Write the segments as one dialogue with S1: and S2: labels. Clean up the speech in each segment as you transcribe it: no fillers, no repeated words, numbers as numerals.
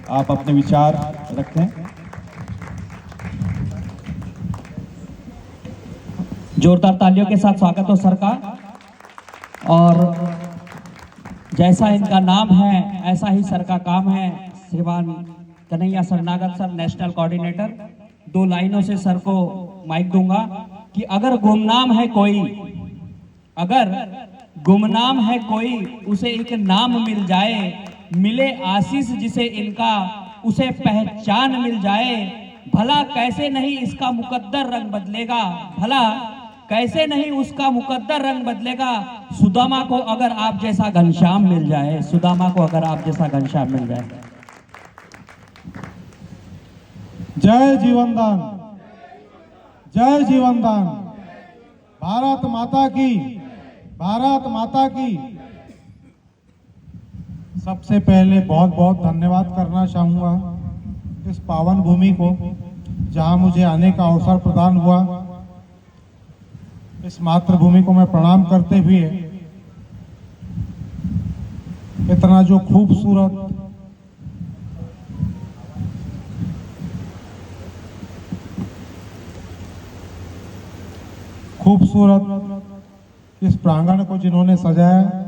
S1: आप अपने विचार रखें।
S2: जोरदार तालियों के साथ स्वागत हो सर का। और जैसा इनका नाम है ऐसा ही सर का काम है। श्रीमान कन्हैया शरणागत सर, नेशनल कोऑर्डिनेटर, 2 लाइनों से सर को माइक दूंगा कि अगर गुमनाम है कोई, अगर गुमनाम है कोई, उसे एक नाम मिल जाए, मिले आशीष जिसे इनका, उसे पहचान मिल जाए। भला कैसे नहीं इसका मुकद्दर रंग बदलेगा, भला कैसे नहीं उसका मुकद्दर रंग बदलेगा। सुदामा को अगर आप जैसा घनश्याम मिल जाए, सुदामा को अगर आप जैसा घनश्याम मिल जाए।
S3: जय जीवनदान, जय जीवनदान। भारत माता की, भारत माता की। सबसे पहले बहुत बहुत धन्यवाद करना चाहूँगा इस पावन भूमि को जहाँ मुझे आने का अवसर प्रदान हुआ। इस मातृभूमि को मैं प्रणाम करते हुए इतना जो खूबसूरत इस प्रांगण को जिन्होंने सजाया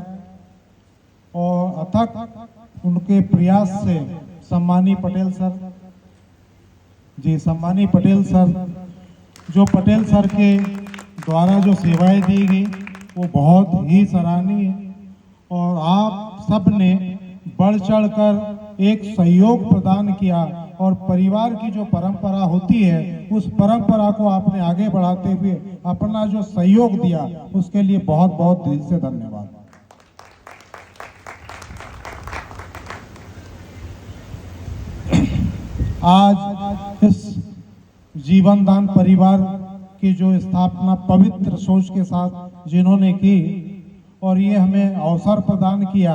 S3: और अथक उनके प्रयास से सम्मानी पटेल सर जी, सम्मानी पटेल सर, जो पटेल सर के द्वारा जो सेवाएं दी गई वो बहुत ही सराहनीय है। और आप सब ने बढ़ चढ़कर एक सहयोग प्रदान किया और परिवार की जो परंपरा होती है उस परंपरा को आपने आगे बढ़ाते हुए अपना जो सहयोग दिया उसके लिए बहुत बहुत दिल से धन्यवाद। आज इस जीवनदान परिवार की जो स्थापना पवित्र सोच के साथ जिन्होंने की और ये हमें अवसर प्रदान किया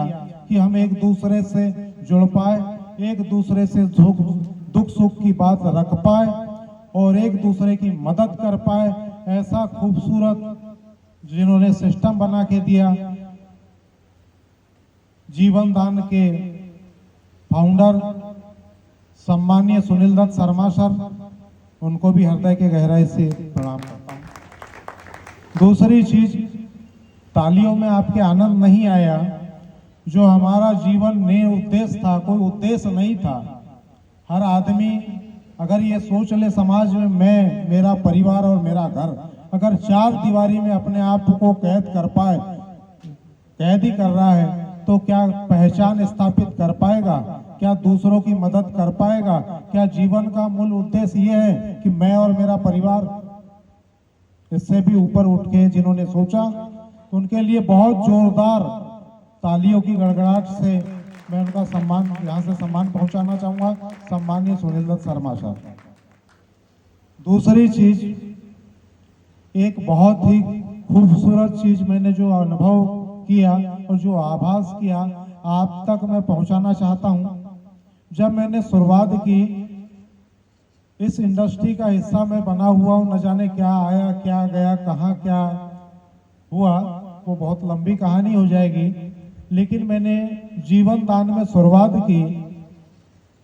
S3: कि हम एक दूसरे से जुड़ पाए, एक दूसरे से दुख सुख की बात रख पाए और एक दूसरे की मदद कर पाए, ऐसा खूबसूरत जिन्होंने सिस्टम बना के दिया। जीवनदान के फाउंडर सम्मानीय सुनील दत्त शर्मा सर, उनको भी हृदय के गहराई से प्रणाम करता हूँ। दूसरी चीज, तालियों में आपके आनंद नहीं आया। जो हमारा जीवन में उद्देश्य था, कोई उद्देश्य नहीं था। हर आदमी अगर ये सोच ले समाज में मैं, मेरा परिवार और मेरा घर, अगर 4 दीवारी में अपने आप को कैद कर पाए, कैद ही कर रहा है, तो क्या पहचान स्थापित कर पाएगा? क्या दूसरों की मदद कर पाएगा? क्या जीवन का मूल उद्देश्य ये है कि मैं और मेरा परिवार? इससे भी ऊपर उठ के जिन्होंने सोचा उनके लिए बहुत जोरदार तालियों की गड़गड़ाहट से मैं उनका सम्मान, यहाँ से सम्मान पहुंचाना चाहूंगा, सम्मानीय सुनील दत्त शर्मा साहब। दूसरी चीज, एक बहुत ही खूबसूरत चीज मैंने जो अनुभव किया और जो आभास किया आप तक मैं पहुंचाना चाहता हूं। जब मैंने शुरुआत की, इस इंडस्ट्री का हिस्सा मैं बना हुआ हूं, न जाने क्या आया क्या गया, कहाँ क्या हुआ, वो बहुत लंबी कहानी हो जाएगी। लेकिन मैंने जीवनदान में शुरुआत की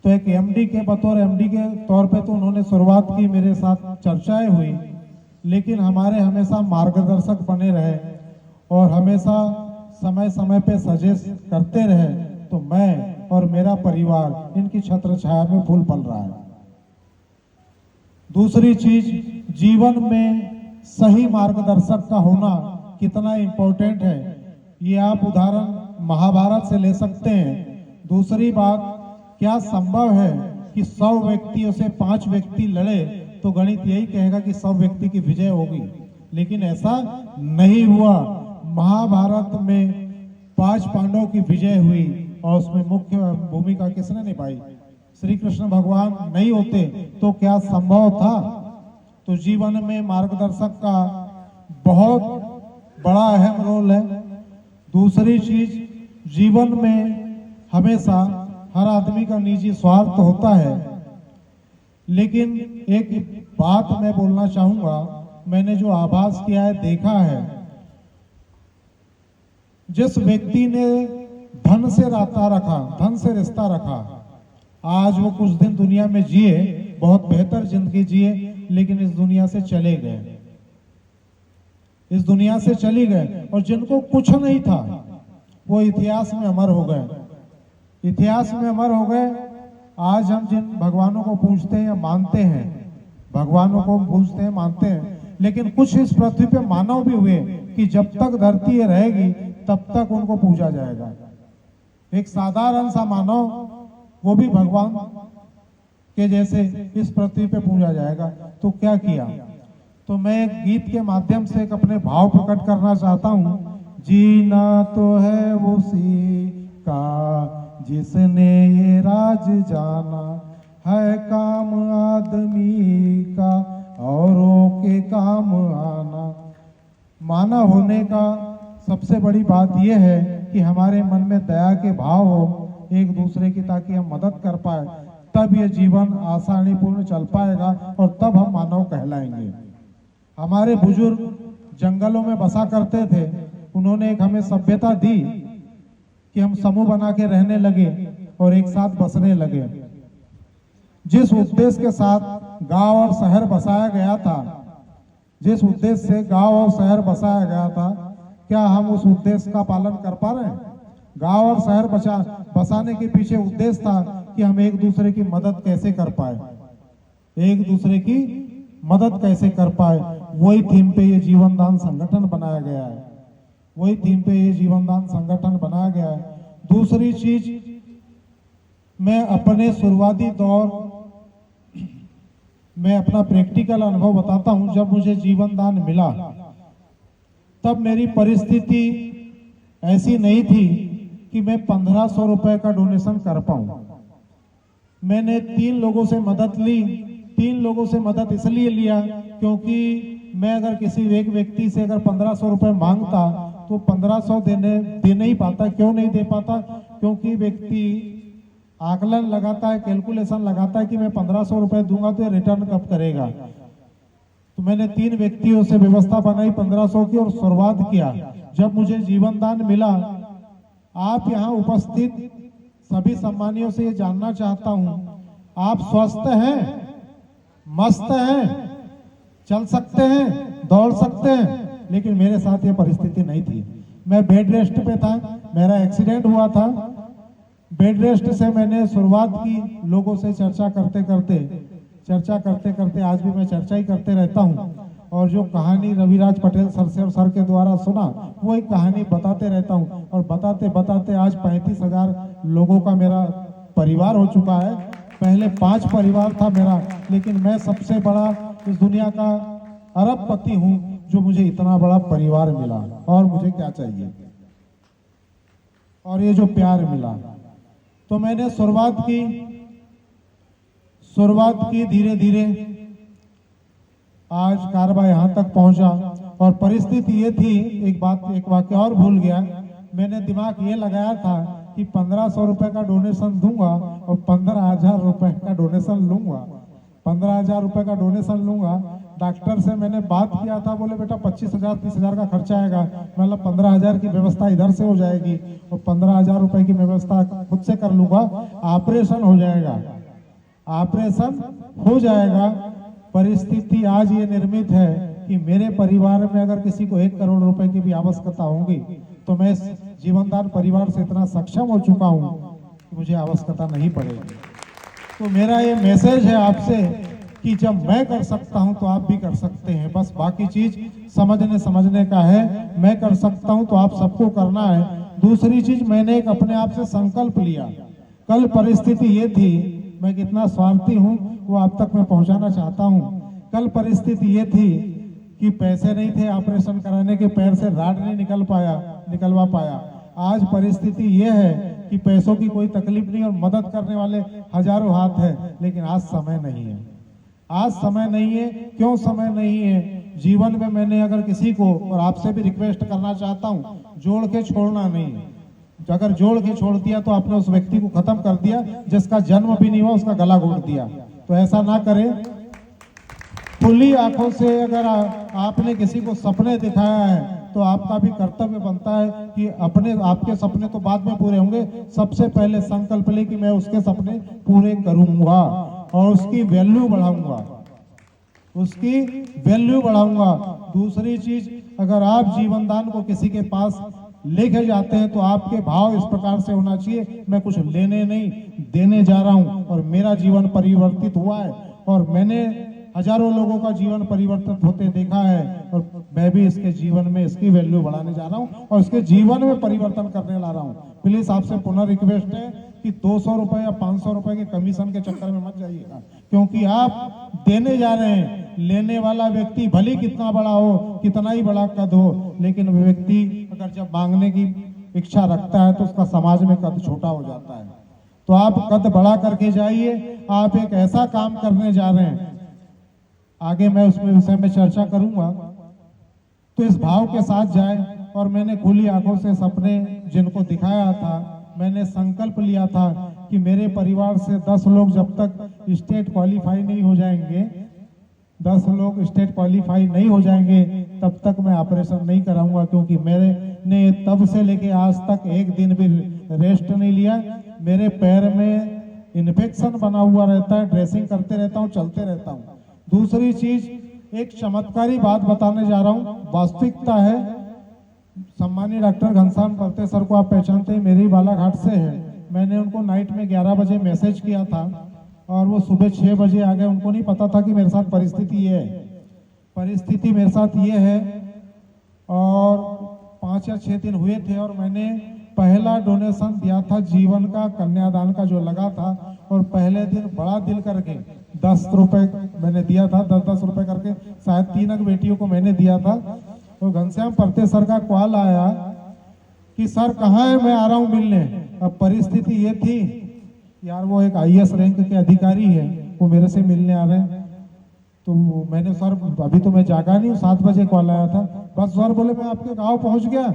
S3: तो एक एमडी के बतौर एमडी के तौर पे तो उन्होंने शुरुआत की, मेरे साथ चर्चाएं हुई, लेकिन हमारे हमेशा मार्गदर्शक बने रहे और हमेशा समय समय पे सजेस्ट करते रहे। तो मैं और मेरा परिवार इनकी छत्र छाया में फूल पल रहा है। दूसरी चीज, जीवन में सही मार्गदर्शक का होना कितना इम्पोर्टेंट है, ये आप उदाहरण महाभारत से ले सकते हैं। दूसरी बात, क्या संभव है कि 100 व्यक्तियों से 5 व्यक्ति लड़े तो गणित यही कहेगा कि 100 व्यक्ति की विजय होगी, लेकिन ऐसा नहीं हुआ। महाभारत में 5 पांडवों की विजय हुई और उसमें मुख्य भूमिका किसने निभाई? श्री कृष्ण भगवान नहीं होते तो क्या संभव था? तो जीवन में मार्गदर्शक का बहुत बड़ा अहम रोल है। दूसरी चीज, जीवन में हमेशा हर आदमी का निजी स्वार्थ होता है, लेकिन एक बात मैं बोलना चाहूंगा, मैंने जो आभास किया है, देखा है, जिस व्यक्ति ने धन से नाता रखा, धन से रिश्ता रखा, आज वो कुछ दिन दुनिया में जिए, बहुत बेहतर जिंदगी जिए, लेकिन इस दुनिया से चले गए, इस दुनिया से चली गए। और जिनको कुछ नहीं था वो इतिहास में अमर हो गए, इतिहास में अमर हो गए। आज हम जिन भगवानों को पूजते हैं या मानते हैं, भगवानों को पूजते हैं मानते हैं, लेकिन कुछ इस पृथ्वी पे मानव भी हुए कि जब तक धरती ये रहेगी तब तक उनको पूजा जाएगा। एक साधारण सा मानव, वो भी भगवान के जैसे इस पृथ्वी पे पूजा जाएगा। तो क्या किया? तो मैं एक गीत के माध्यम से एक अपने भाव प्रकट करना चाहता हूँ। जीना तो है उसी का जिसने ये राज जाना, है काम आदमी का औरों के काम आना। मानव होने का सबसे बड़ी बात यह है कि हमारे मन में दया के भाव हो एक दूसरे की, ताकि हम मदद कर पाए, तब ये जीवन आसानीपूर्ण चल पाएगा और तब हम मानव कहलाएंगे। हमारे बुजुर्ग जंगलों में बसा करते थे, उन्होंने एक हमें सभ्यता दी कि हम समूह बना के रहने लगे और एक साथ बसने लगे। जिस उद्देश्य के साथ गांव और शहर बसाया गया था, जिस उद्देश्य से गांव और शहर बसाया गया था, क्या हम उस उद्देश्य का पालन कर पा रहे हैं? गांव और शहर बसाने के पीछे उद्देश्य था कि हम एक दूसरे की मदद कैसे कर पाए, एक दूसरे की मदद कैसे कर पाए। वही थीम पे ये जीवनदान संगठन बनाया गया है, वही थीम पे ये जीवनदान संगठन बनाया गया है। दूसरी चीज, मैं अपने शुरुआती दौर में अपना प्रैक्टिकल अनुभव बताता हूं। जब मुझे जीवनदान मिला तब मेरी परिस्थिति ऐसी नहीं थी कि मैं 1500 रुपए का डोनेशन कर पाऊं। मैंने 3 लोगों से मदद ली। 3 लोगों से मदद इसलिए लिया क्योंकि मैं अगर किसी एक व्यक्ति से अगर 1500 रुपए मांगता तो 1500 दे नहीं पाता। क्यों नहीं दे पाता? क्योंकि व्यक्ति आकलन लगाता है, कैलकुलेशन लगाता है कि मैं 1500 रुपए दूंगा तो ये रिटर्न कब करेगा। तो मैंने 3 व्यक्तियों से व्यवस्था बनाई 1500 की और शुरुआत किया। जब मुझे जीवनदान मिला, आप यहाँ उपस्थित सभी सम्मानियों से ये जानना चाहता हूँ, आप स्वस्थ हैं, मस्त हैं, चल सकते हैं, दौड़ सकते हैं? लेकिन मेरे साथ ये परिस्थिति नहीं थी। मैं बेड रेस्ट पे था, मेरा एक्सीडेंट हुआ था। बेड रेस्ट से मैंने शुरुआत की, लोगों से चर्चा करते करते आज भी मैं चर्चा ही करते रहता हूँ। और जो कहानी रविराज पटेल सर से और सर के द्वारा सुना, वो एक कहानी बताते रहता हूँ। और बताते बताते आज 35,000 लोगों का मेरा परिवार हो चुका है। पहले 5 परिवार था मेरा, लेकिन मैं सबसे बड़ा इस दुनिया का अरबपति हूँ जो मुझे इतना बड़ा परिवार मिला। और मुझे क्या चाहिए? और ये जो प्यार मिला, तो मैंने शुरुआत की धीरे धीरे आज कारवा यहाँ तक पहुंचा। और परिस्थिति ये थी, एक वाक्य और भूल गया। मैंने दिमाग ये लगाया था कि 1500 रुपए का डोनेशन दूंगा और 15,000 रुपए का डोनेशन लूंगा। 15,000 रुपए का डोनेशन लूंगा। डॉक्टर से मैंने बात किया था, बोले बेटा 25,000 30,000 का खर्चा आएगा। मतलब 15,000 की व्यवस्था इधर से हो जाएगी और 15,000 रुपए की व्यवस्था खुद से कर लूंगा। ऑपरेशन हो जाएगा, ऑपरेशन हो जाएगा। परिस्थिति आज ये निर्मित है कि मेरे परिवार में अगर किसी को 1 करोड़ रुपए की भी आवश्यकता होगी तो मैं जीवनदान परिवार से इतना सक्षम हो चुका हूं कि मुझे आवश्यकता नहीं पड़ेगी। तो मेरा ये मैसेज है आपसे कि जब मैं कर सकता हूं तो आप भी कर सकते हैं। बस बाकी चीज समझने का है। मैं कर सकता हूं तो आप सबको करना है। दूसरी चीज, मैंने एक अपने आप से संकल्प लिया। कल परिस्थिति ये थी, मैं कितना स्वार्थी हूं वो आप तक मैं पहुंचाना चाहता हूं। कल परिस्थिति ये थी कि पैसे नहीं थे ऑपरेशन कराने के, पैर से राड नहीं निकलवा पाया। आज परिस्थिति ये है कि पैसों की कोई तकलीफ नहीं और मदद करने वाले हजारों हाथ हैं, लेकिन आज समय नहीं है। आज समय नहीं है। क्यों समय नहीं है? जीवन में मैंने अगर किसी को, और आपसे भी रिक्वेस्ट करना चाहता हूं, जोड़ के छोड़ना नहीं। अगर जोड़ के छोड़ दिया तो आपने उस व्यक्ति को खत्म कर दिया, जिसका जन्म भी नहीं हुआ उसका गला घोट दिया। तो ऐसा ना करें। खुली आंखों से अगर आपने किसी को सपने दिखाया है तो आपका भी कर्तव्य बनता है कि अपने आपके सपने तो बाद में पूरे होंगे, सबसे पहले संकल्प ले कि मैं उसके सपने पूरे करूंगा और उसकी वैल्यू बढ़ाऊंगा, उसकी वैल्यू बढ़ाऊंगा। दूसरी चीज, अगर आप जीवन दान को किसी के पास लेके जाते हैं तो आपके भाव इस प्रकार से होना चाहिए, मैं कुछ लेने नहीं देने जा रहा हूं और मेरा जीवन परिवर्तित हुआ है और मैंने हजारों लोगों का जीवन परिवर्तित होते देखा है और मैं भी इसके जीवन में इसकी वैल्यू बढ़ाने जा रहा हूं और इसके जीवन में परिवर्तन करने ला रहा हूं। प्लीज आपसे पुनः रिक्वेस्ट है कि 200 रुपए या 500 रुपए के कमीशन के चक्कर में मत जाइएगा, क्योंकि आप देने जा रहे हैं। लेने वाला व्यक्ति भले कितना बड़ा हो, कितना ही बड़ा कद हो, लेकिन वो व्यक्ति अगर जब मांगने की इच्छा रखता है तो उसका समाज में कद छोटा हो जाता है। तो आप कद बड़ा करके जाइए, आप एक ऐसा काम करने जा रहे हैं, आगे मैं उसमें विषय में चर्चा करूंगा, तो इस भाव के साथ जाए। और मैंने खुली आंखों से सपने जिनको दिखाया था, मैंने संकल्प लिया था कि मेरे परिवार से 10 लोग जब तक स्टेट क्वालिफाई नहीं हो जाएंगे, 10 लोग स्टेट क्वालिफाई नहीं हो जाएंगे तब तक मैं ऑपरेशन नहीं कराऊंगा, क्योंकि मैंने तब से लेके आज तक एक दिन भी रेस्ट नहीं लिया। मेरे पैर में इन्फेक्शन बना हुआ रहता है, ड्रेसिंग करते रहता हूँ, चलते रहता हूँ। दूसरी चीज, एक चमत्कारी बात बताने जा रहा हूँ, वास्तविकता है। सम्मानीय डॉक्टर घनश्याम परते सर को आप पहचानते हैं, मेरी बालाघाट से है। मैंने उनको नाइट में 11 बजे मैसेज किया था और वो सुबह 6 बजे आ गए। उनको नहीं पता था कि मेरे साथ परिस्थिति ये है, परिस्थिति मेरे साथ ये है। और 5 या 6 दिन हुए थे और मैंने पहला डोनेशन दिया था जीवन का, कन्यादान का जो लगा था, और पहले दिन बड़ा दिल करके 10 रुपए मैंने दिया था, 10-10 रुपए करके शायद 3 बेटियों को मैंने दिया था। तो घनश्याम परते सर का कॉल आया कि सर कहाँ है, मैं आ रहा हूँ मिलने। अब परिस्थिति ये थी यार, वो एक IAS रैंक के अधिकारी है, वो मेरे से मिलने आ रहे हैं। तो मैंने सर अभी तो मैं जागा नहीं हूँ, 7 बजे कॉल आया था। बस सर बोले मैं आपके गाँव पहुँच गया।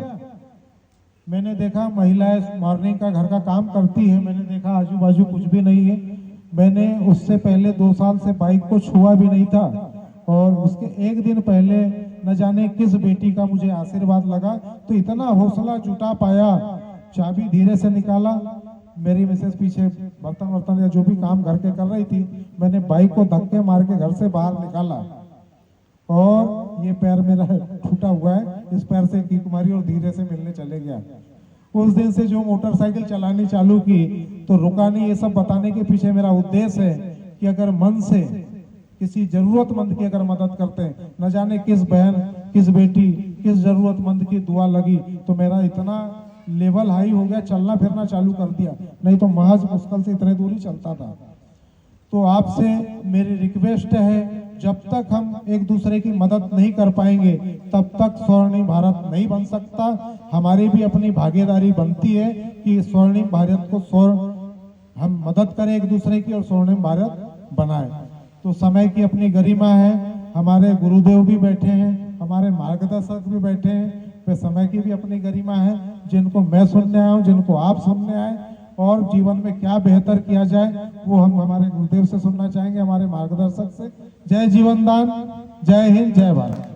S3: मैंने देखा महिलाएं मॉर्निंग का घर का काम करती है, मैंने देखा आजू बाजू कुछ भी नहीं है। मैंने उससे पहले 2 साल से बाइक को छुआ भी नहीं था और उसके एक दिन पहले न जाने किस बेटी का मुझे आशीर्वाद लगा, तो इतना हौसला जुटा पाया। चाबी धीरे से निकाला, मेरी मिसेस पीछे बर्तन या जो भी काम घर के कर रही थी, मैंने बाइक को धक्के मार के घर से बाहर निकाला और ये पैर मेरा टूटा हुआ है, इस पैर से किक मारी और धीरे से मिलने चले गया। उस दिन से जो मोटरसाइकिल चलानी चालू की तो रुका नहीं। ये सब बताने के पीछे मेरा उद्देश्य है कि अगर मन से किसी जरूरतमंद की अगर मदद करते हैं, न जाने किस बहन, किस बेटी, किस जरूरतमंद की दुआ लगी, तो मेरा इतना लेवल हाई हो गया, चलना फिरना चालू कर दिया, नहीं तो महज मुश्किल से इतने दूर ही चलता था। तो आपसे मेरी रिक्वेस्ट है, जब तक हम एक दूसरे की मदद नहीं कर पाएंगे तब तक स्वर्णिम भारत नहीं बन सकता। हमारी भी अपनी भागीदारी बनती है कि स्वर्णिम भारत को हम मदद करें एक दूसरे की और स्वर्णिम भारत बनाएं। तो समय की अपनी गरिमा है, हमारे गुरुदेव भी बैठे हैं, हमारे मार्गदर्शक भी बैठे हैं, वे समय की भी अपनी गरिमा है, जिनको मैं सुनने आया हूँ, जिनको आप सुनने आए, और जीवन में क्या बेहतर किया जाए वो हम हमारे गुरुदेव से सुनना चाहेंगे, हमारे मार्गदर्शक से। जय जीवन दान, जय हिंद, जय भारत।